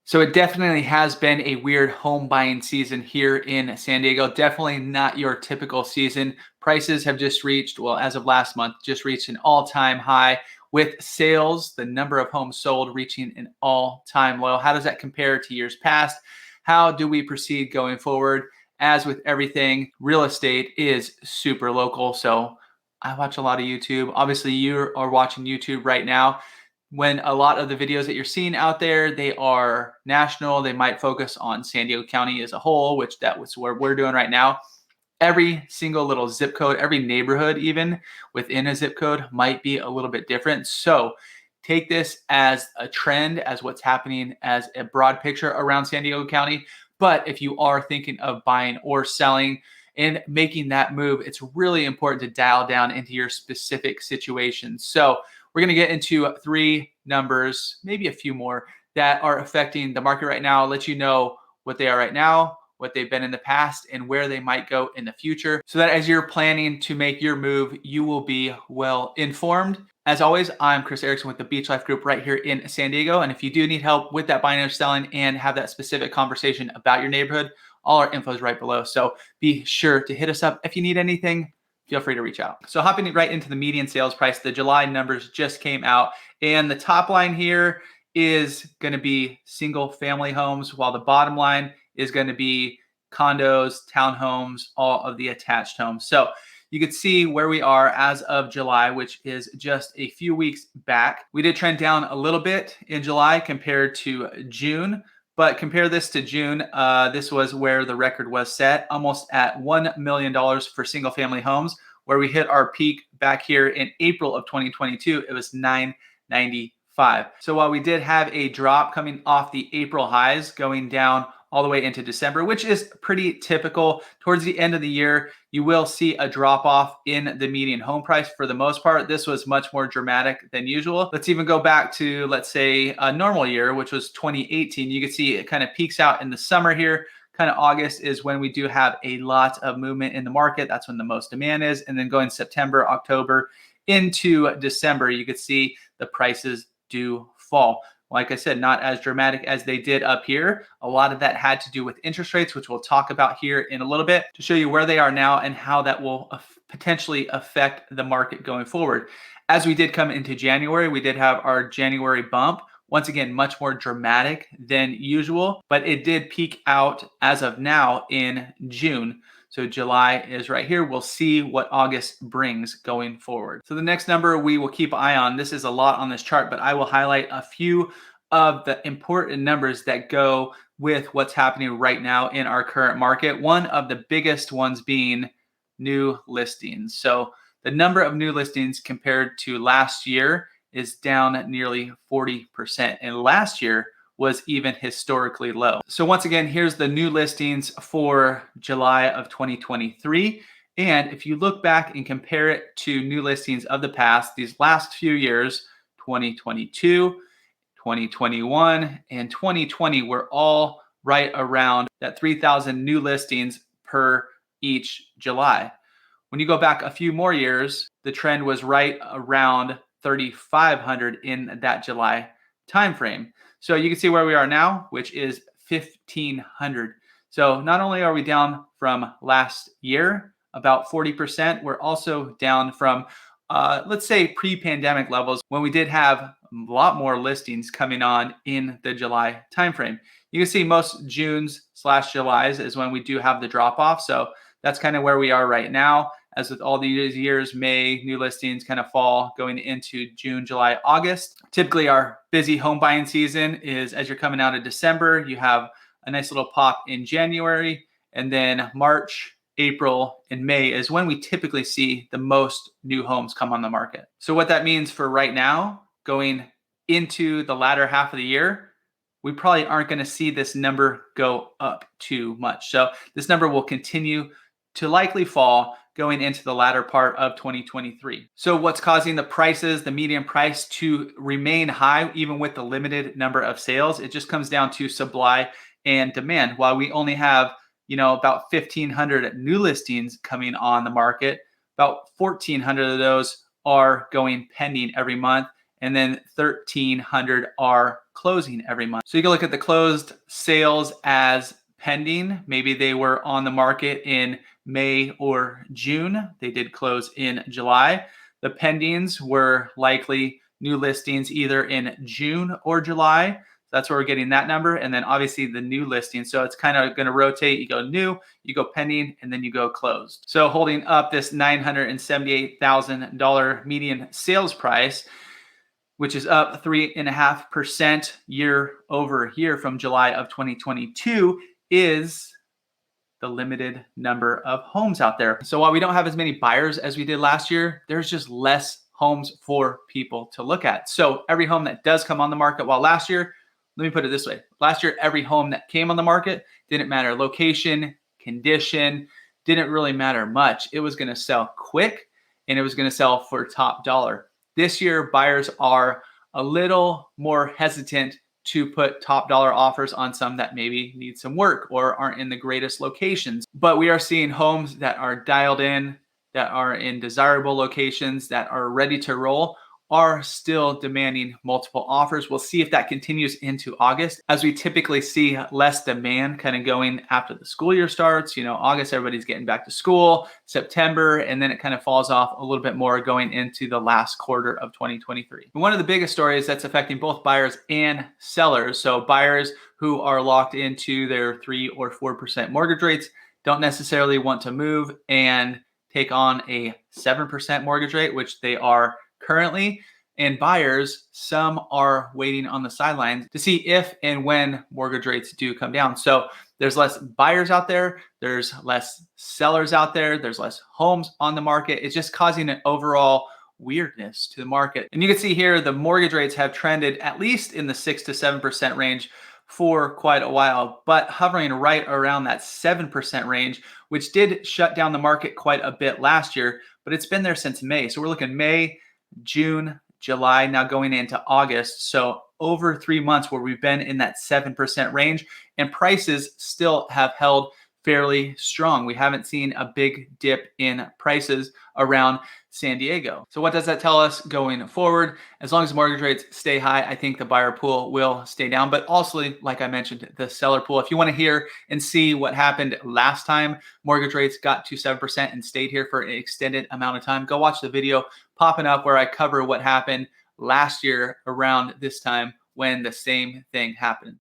So it definitely has been a weird home buying season here in San Diego. Definitely not your typical season. Prices have just reached, well, as of last month, just reached an all-time high with sales, the number of homes sold reaching an all-time low. How does that compare to years past? How do we proceed going forward? As with everything, real estate is super local. So I watch a lot of YouTube. Obviously, you are watching YouTube right now. When a lot of the videos that you're seeing out there, they are national. They might focus on San Diego County as a whole, which that was where we're doing right now. Every single little zip code, every neighborhood even within a zip code might be a little bit different. So take this as a trend, as what's happening as a broad picture around San Diego County. But if you are thinking of buying or selling and making that move, it's really important to dial down into your specific situation. So we're going to get into 3 numbers, maybe a few more, that are affecting the market right now. I'll let you know what they are right now, what they've been in the past, and where they might go in the future, so that as you're planning to make your move, you will be well informed. As always, I'm Chris Erickson with the Beach Life Group right here in San Diego. And if you do need help with that buying or selling and have that specific conversation about your neighborhood, all our info is right below. So be sure to hit us up if you need anything. Feel free to reach out. So hopping right into the median sales price, the July numbers just came out, and the top line here is going to be single family homes, while the bottom line is going to be condos, townhomes, all of the attached homes. So you could see where we are as of July, which is just a few weeks back. We did trend down a little bit in July compared to June. But compare this to June, this was where the record was set, almost at $1 million for single family homes, where we hit our peak back here in April of 2022. It was $995. So while we did have a drop coming off the April highs going down all the way into December, which is pretty typical. Towards the end of the year, you will see a drop off in the median home price for the most part. This was much more dramatic than usual. Let's even go back to, let's say, a normal year, which was 2018. You can see it kind of peaks out in the summer here. Kind of August is when we do have a lot of movement in the market. That's when the most demand is. And then going September, October into December, you could see the prices do fall. Like I said, not as dramatic as they did up here. A lot of that had to do with interest rates, which we'll talk about here in a little bit to show you where they are now and how that will potentially affect the market going forward. As we did come into January, we did have our January bump. Once again, much more dramatic than usual, but it did peak out as of now in June. So July is right here. We'll see what August brings going forward. So the next number we will keep an eye on, this is a lot on this chart, but I will highlight a few of the important numbers that go with what's happening right now in our current market. One of the biggest ones being new listings. So the number of new listings compared to last year is down nearly 40%. And last year was even historically low. So once again, here's the new listings for July of 2023. And if you look back and compare it to new listings of the past, these last few years, 2022, 2021, and 2020 were all right around that 3,000 new listings per each July. When you go back a few more years, the trend was right around 3,500 in that July timeframe. So you can see where we are now, which is 1,500. So not only are we down from last year, about 40%, we're also down from, let's say, pre-pandemic levels when we did have a lot more listings coming on in the July timeframe. You can see most Junes/Julys is when we do have the drop off. So that's kind of where we are right now. As with all these years, May, new listings kind of fall going into June, July, August. Typically, our busy home buying season is as you're coming out of December, you have a nice little pop in January, and then March, April, and May is when we typically see the most new homes come on the market. So what that means for right now, going into the latter half of the year, we probably aren't going to see this number go up too much. So this number will continue to likely fall going into the latter part of 2023. So what's causing the prices, the median price, to remain high even with the limited number of sales? It just comes down to supply and demand. While we only have, about 1,500 new listings coming on the market, about 1,400 of those are going pending every month, and then 1,300 are closing every month. So you can look at the closed sales as pending. Maybe they were on the market in May or June. They did close in July. The pendings were likely new listings either in June or July. That's where we're getting that number. And then obviously the new listing. So it's kind of going to rotate. You go new, you go pending, and then you go closed. So holding up this $978,000 median sales price, which is up 3.5% year over year from July of 2022, is the limited number of homes out there. So while we don't have as many buyers as we did last year, there's just less homes for people to look at. So every home that does come on the market, while last year, let me put it this way. Last year, every home that came on the market didn't matter location, condition, didn't really matter much. It was going to sell quick and it was going to sell for top dollar. This year, buyers are a little more hesitant to put top dollar offers on some that maybe need some work or aren't in the greatest locations. But we are seeing homes that are dialed in, that are in desirable locations, that are ready to roll, are still demanding multiple offers. We'll see if that continues into August, as we typically see less demand kind of going after the school year starts. August, everybody's getting back to school, September, and then it kind of falls off a little bit more going into the last quarter of 2023. And one of the biggest stories that's affecting both buyers and sellers, so buyers who are locked into their 3 or 4% mortgage rates don't necessarily want to move and take on a 7% mortgage rate, which they are currently, and buyers, some are waiting on the sidelines to see if and when mortgage rates do come down. So there's less buyers out there, there's less sellers out there, there's less homes on the market. It's just causing an overall weirdness to the market. And you can see here the mortgage rates have trended at least in the 6 to 7% range for quite a while, but hovering right around that 7% range, which did shut down the market quite a bit last year, but it's been there since May. So we're looking May, June, July, now going into August. So over 3 months where we've been in that 7% range, and prices still have held fairly strong. We haven't seen a big dip in prices around San Diego. So what does that tell us going forward? As long as mortgage rates stay high, I think the buyer pool will stay down, but also, like I mentioned, the seller pool. If you want to hear and see what happened last time mortgage rates got to 7% and stayed here for an extended amount of time, go watch the video popping up where I cover what happened last year around this time when the same thing happened.